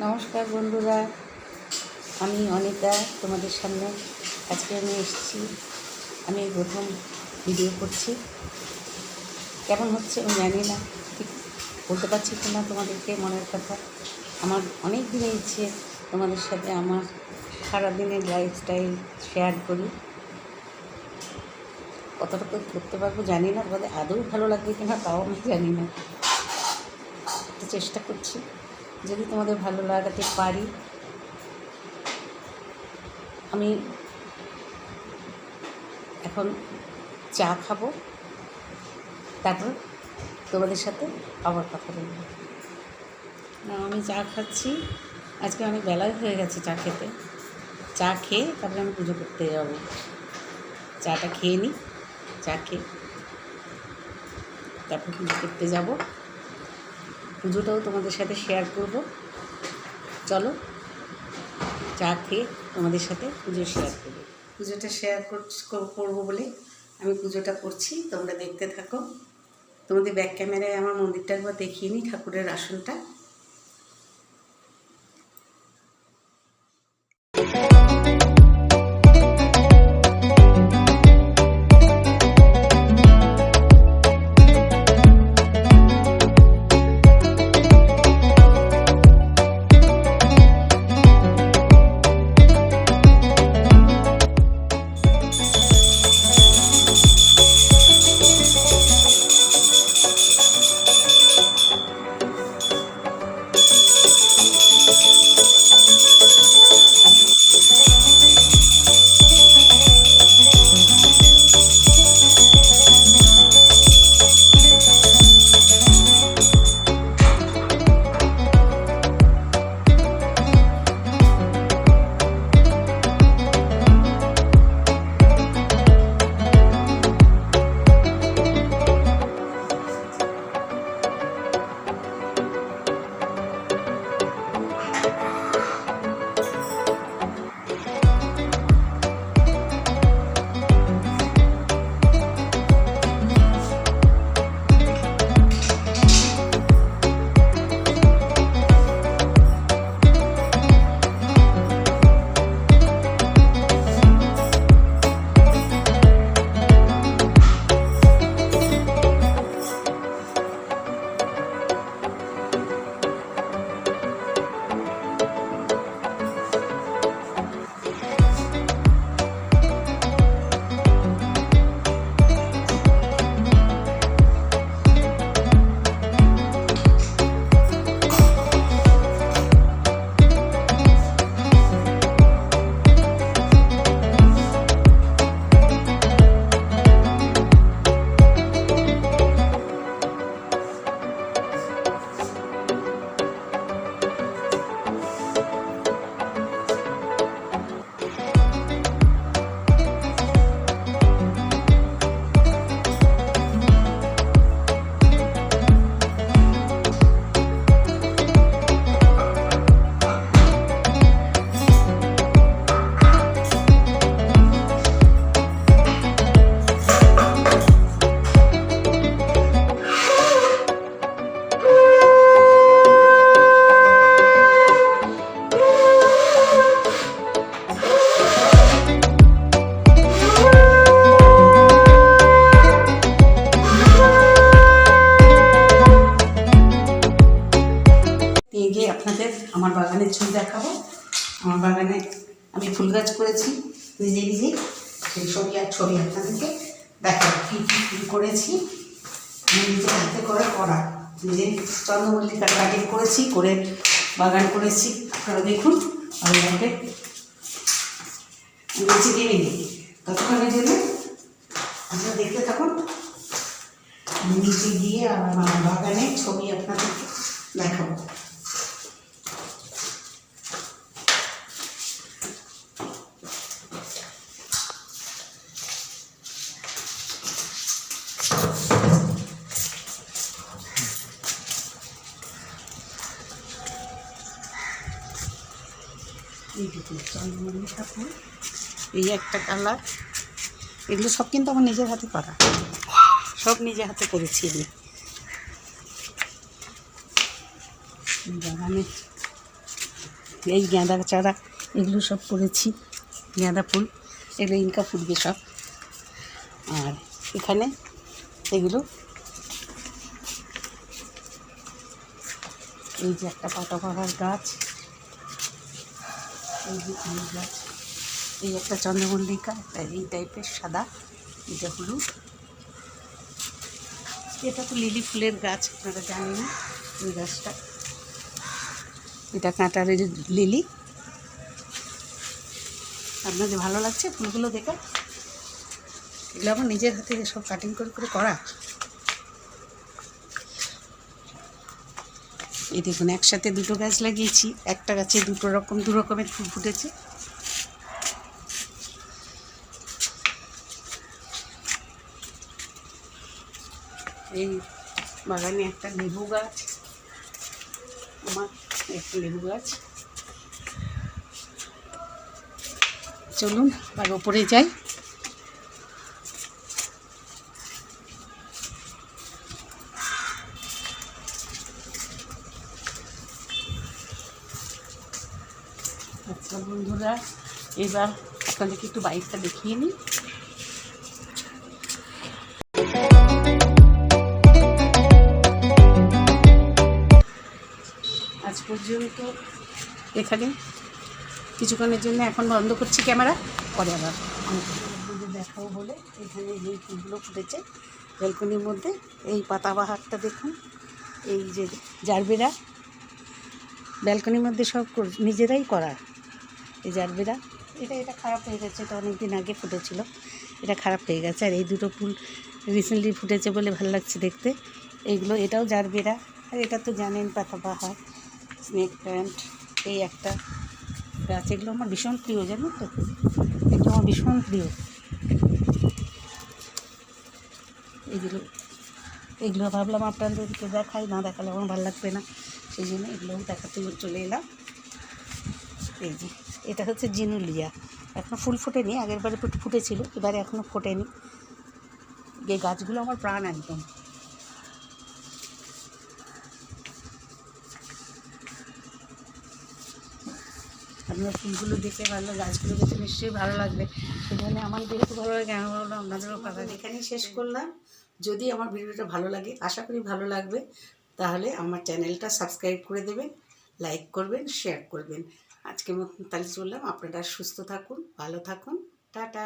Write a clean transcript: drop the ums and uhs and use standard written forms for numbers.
নমস্কার বন্ধুরা, আমি অনিতা তোমাদের সামনে আজকে আমি এসেছি। আমি প্রথম ভিডিও করছি, কেমন হচ্ছে আমি জানি না, ঠিক বলতে পারছি কি না তোমাদেরকে মনের কথা। আমার অনেক দিনের ইচ্ছে তোমাদের সাথে আমার সারাদিনের লাইফস্টাইল শেয়ার করি। কতটা করতে পারবো জানি না, বলে আদৌ ভালো লাগবে কিনা তাও আমি জানি না, একটু চেষ্টা করছি। যদি তোমাদের ভালো লাগাতে পারি, আমি এখন চা খাবো, তারপর তোমাদের সাথে আবার কথা বলবো। আমি চা খাচ্ছি, আজকে অনেক বেলায় হয়ে গেছে চা খেতে। চা খেয়ে তারপরে আমি পুজো করতে যাব। চাটা খেয়ে নিই, চা খেয়ে তারপর পুজো করতে যাব। পুজোটাও তোমাদের সাথে শেয়ার করব। চলো চা খেয়ে তোমাদের সাথে পুজো শেয়ার করবো। পুজোটা শেয়ার করবো বলে আমি পুজোটা করছি, তোমরা দেখতে থাকো। তোমাদের ব্যাক ক্যামেরায় আমার মন্দিরটা একবার দেখিয়ে নিই, ঠাকুরের আসনটা। আপনাদের আমার বাগানের ছবি দেখাবো। আমার বাগানে আমি ফুল গাছ করেছি নিজে নিজেই, সেই ছবি আপনাদেরকে দেখাবো। কী কী ফুল করেছি আমি নিজে হাতে করা নিজে চন্দ্রমল্লিকার গার্ডেন করেছি, করে বাগান করেছি। আপনারা দেখুন, অনলাইনে নিচে দিয়ে নিই ততক্ষণের জন্য আপনারা দেখতে থাকুন। নিচে গিয়ে আমার বাগানের ছবি আপনাদেরকে দেখাবো। চন্দ্রমল্লিকা ফুল, এই একটা কালার, এগুলো সব কিন্তু আমার নিজের হাতে করা, সব নিজে হাতে করেছি। বাগানে এই গাঁদা চারা এগুলো সব করেছি, গাঁদা ফুল এগুলো ইনকা ফুটবে সব। আর এখানে এগুলো এই যে একটা পাতাবাহার গাছ, এই যে ফুল গাছ, এই একটা চন্দ্রমল্লিকা, এই টাইপের সাদা, এটা হলুদ, এটা তো লিলি ফুলের গাছ, আপনারা জানেন ওই গাছটা, এটা কাঁটার লিলি। আপনাদের ভালো লাগছে ফুলগুলো দেখে? এগুলো আমার নিজের হাতে সব কাটিং করে করে করা। এই দেখুন একসাথে দুটো গাছ লাগিয়েছি, একটা গাছে দু রকমের ফুল ফুটেছে। এই বাগানে একটা লেবু গাছ, আমার একটা লেবু গাছ। চলুন আর ওপরে যাই। আচ্ছা বন্ধুরা, এবার আপনাদেরকে একটু বাইকটা দেখিয়ে নিই। আজ পর্যন্ত এখানে কিছুক্ষণের জন্য এখন বন্ধ করছি ক্যামেরা, পরে আবার আপনাদের দেখাবো বলে। এখানে যে ফুলগুলো ফুটেছে ব্যালকনির মধ্যে, এই পাতাবাহারটা দেখুন, এই যে জারবেরা ব্যালকনির মধ্যে সব নিজেরাই করা, এই জারবেরা, এটা খারাপ হয়ে গেছে, এটা অনেক দিন আগে ফুটেছিল, এটা খারাপ হয়ে গেছে। আর এই দুটো ফুল রিসেন্টলি ফুটেছে বলে ভালো লাগছে দেখতে, এইগুলো, এটাও জারবেরা। আর এটা তো জানেন পাতাবাহার, স্নেক প্ল্যান্ট, এই একটা গাছ, এগুলো আমার ভীষণ প্রিয়, জানো তো, এগুলো আমার ভীষণ প্রিয়। এগুলো ভাবলাম আপনাদেরকে দেখাই, না দেখালে আমার ভালো লাগবে না, সেই জন্য এগুলোও দেখাতে চলে এলাম। এই যে এটা হচ্ছে জিনুলিয়া, এখনও ফুল ফোটেনি, আগের বারে ফুটেছিল, এবারে এখনও ফোটেনি। এই গাছগুলো আমার প্রাণ একদম। আপনার ফুলগুলো দেখে ভালো, গাছগুলো দেখে নিশ্চয়ই ভালো লাগবে, সেখানে আমার যেহেতু ভালো লাগে আমি বললাম আপনাদেরও ভালো লাগে। এখানেই শেষ করলাম। যদি আমার ভিডিওটা ভালো লাগে, আশা করি ভালো লাগবে, তাহলে আমার চ্যানেলটা সাবস্ক্রাইব করে দেবেন, লাইক করবেন, শেয়ার করবেন। আজকের মতন তাহলে চললাম, আপনারা সুস্থ থাকুন, ভালো থাকুন, টাটা।